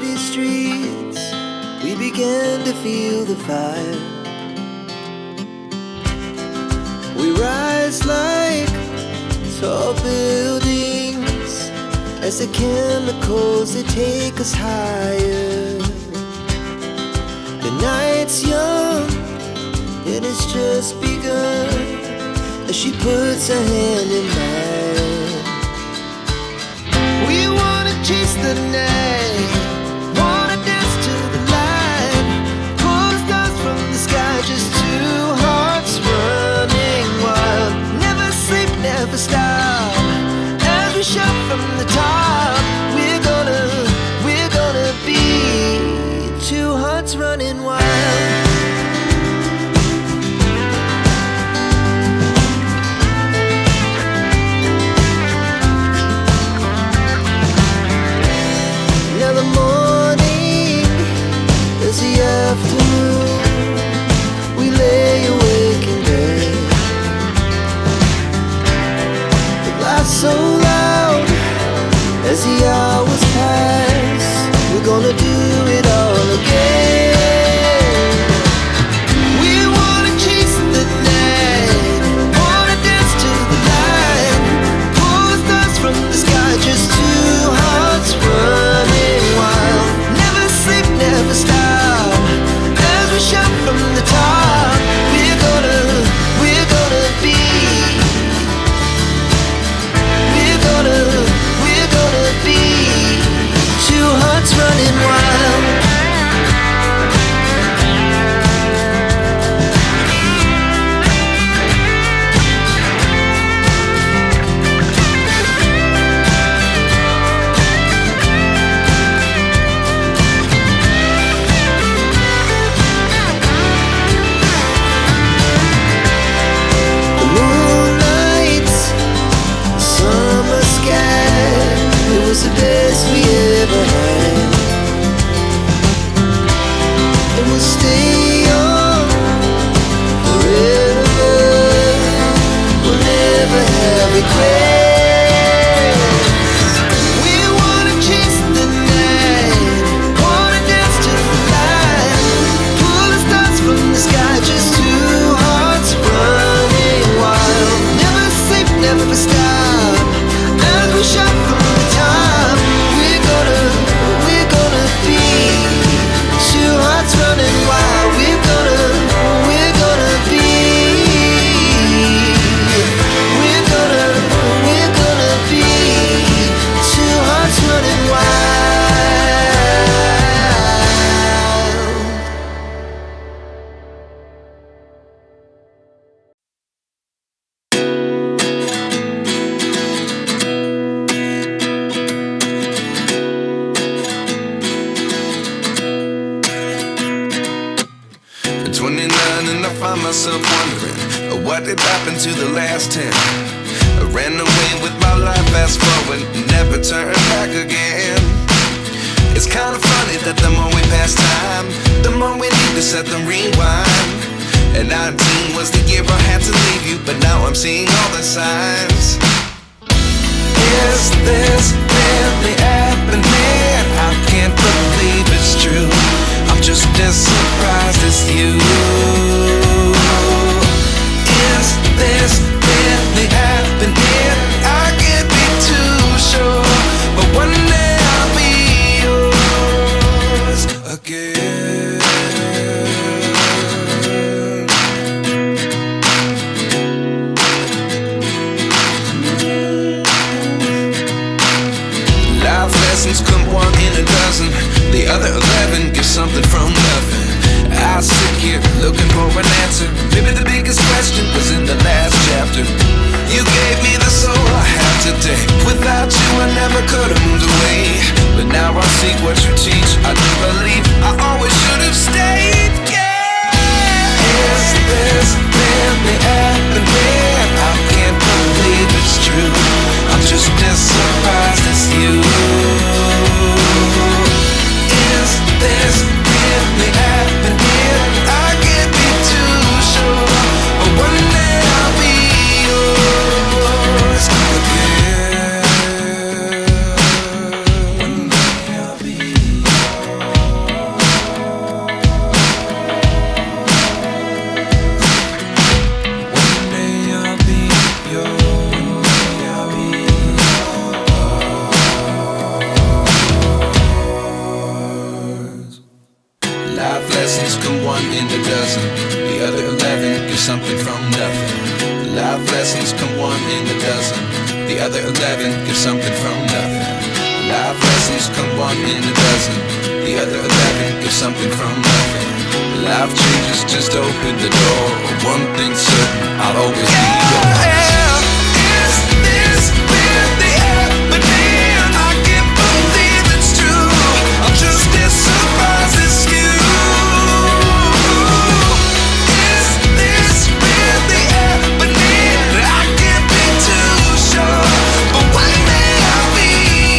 city streets, we began to feel the fire. We rise like tall buildings as the chemicals they take us higher. The night's young and it's just begun as she puts her hand in mine. We wanna chase the night, wanna dance to the light, pull stars from the sky, just two hearts running wild. Never sleep, never stop, as we shout from the top. We're gonna be two hearts running wild. We lay awake in bed. The laughs so loud as the hours pass. We're gonna do it all again. We wanna chase the night, wanna dance to the light, pull the stars from the sky, just two hearts running wild. Never sleep, never stop, we shout from the top. We're gonna be. We're gonna be two hearts running wild. The best we ever had, and we'll stay young forever. We'll never have regrets. We wanna chase the night, wanna dance to the light, pull the stars from the sky, just two hearts running wild. Never sleep, never stop, as we shout from the top. Running wild, we're gonna be. We're gonna be two hearts running wild. At 29 and I find myself wondering what did happen to the last 10. I ran away with my life, fast forward, never turn back again. It's kind of funny that the more we pass time, the more we need to set the rewind. And 19 was the year I had to leave you, but now I'm seeing all the signs. Is this really happening? I can't believe it's true. I'm just as surprised as you. Is this really happening? I can't be too sure, but one day I'll be yours again. Life lessons come one in a dozen. Life lessons come one in a dozen. The other 11 get something from nothing. Life lessons come one in a dozen. The other 11 get something from nothing. Life lessons come one in a dozen. The other 11 get something from nothing. Life changes just open the door. One thing's certain, I'll always be yours. Is this really happening? I can't believe it's true. I'm just as surprised as you. Is this really happening? I can't be too sure, but one day I'll be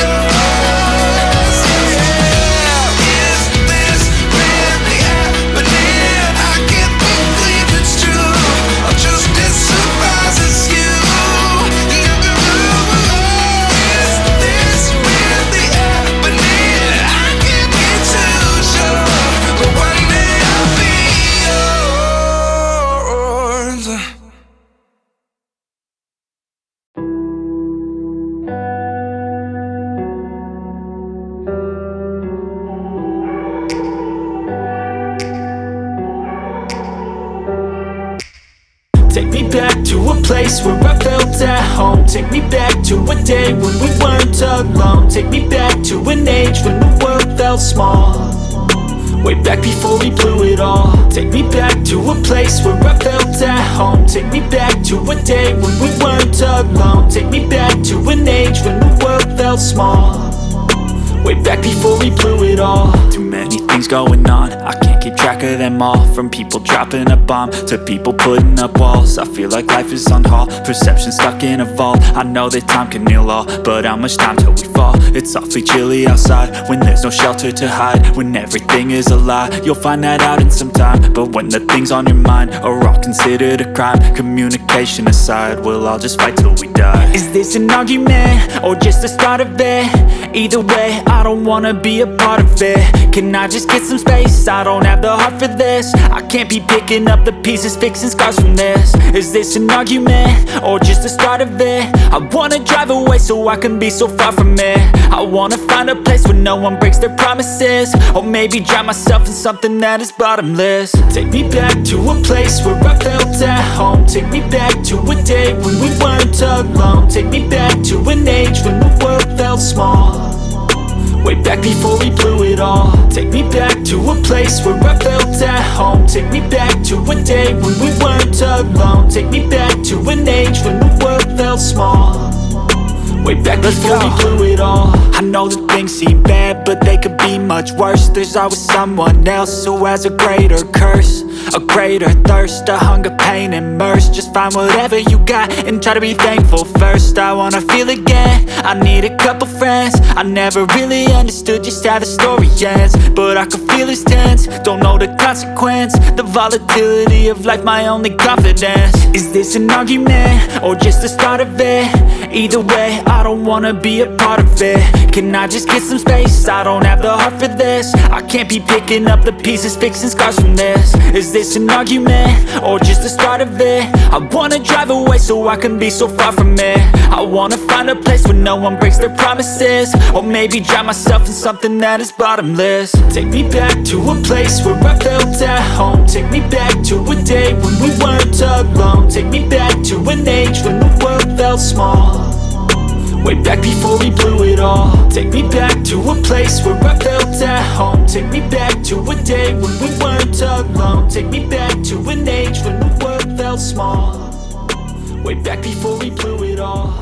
yours. Is this really happening? I can't believe it's true. I'm just as surprised as you. Is this really happening? I can't be too sure, but one day I'll be yours. Take me back to a place where I felt at home. Take me back to a day when we weren't alone. Take me back to an age when the world felt small. Way back before we blew it all. Take me back to a place where I felt at home. Take me back to a day when we weren't alone. Take me back to an age when the world felt small. Way back before we blew it all. Too many things going on, I can't keep track of them all. From people dropping a bomb to people putting up walls. I feel like life is on hold, perception stuck in a vault. I know that time can heal all, but how much time till we fall? It's awfully chilly outside, when there's no shelter to hide. When everything is a lie, you'll find that out in some time. But when the things on your mind are all considered a crime, communication aside, we'll all just fight till we die. Is this an argument, or just the start of it? Either way, I don't wanna be a part of it. Can I just get some space? I don't have the heart for this. I can't be picking up the pieces, fixing scars from this. Is this an argument, or just the start of it? I wanna drive away so I can be so far from it. I wanna find a place where no one breaks their promises. Or maybe drown myself in something that is bottomless. Take me back to a place where I felt at home. Take me back to a day when we weren't alone. Take me back to an age when the world felt small. Way back before we blew it all. Take me back to a place where I felt at home. Take me back to a day when we weren't alone. Take me back to an age when the world felt small. Way back before we blew it all. I know that things seem bad, but they could be much worse. There's always someone else who has a greater curse, a greater thirst, a hunger, pain, and mercy. Just find whatever you got and try to be thankful first. I wanna feel again, I need a couple friends. I never really understood just how the story ends, but I can feel it's tense, don't know the consequence. The volatility of life, my only confidence. Is this an argument, or just the start of it? Either way, I don't wanna be a part of it. Can I just get some space? I don't have the heart for this. I can't be picking up the pieces, fixing scars from this. Is this an argument, or just the start of it? I wanna drive away so I can be so far from it. I wanna find a place where no one breaks their promises. Or maybe drown myself in something that is bottomless. Take me back to a place where I felt at home. Take me back to a day when we weren't alone. Take me back to an age when the world felt small. Way back before we blew it all. Take me back to a place where I felt at home. Take me back to a day when we weren't alone. Take me back to an age when the world felt small. Way back before we blew it all.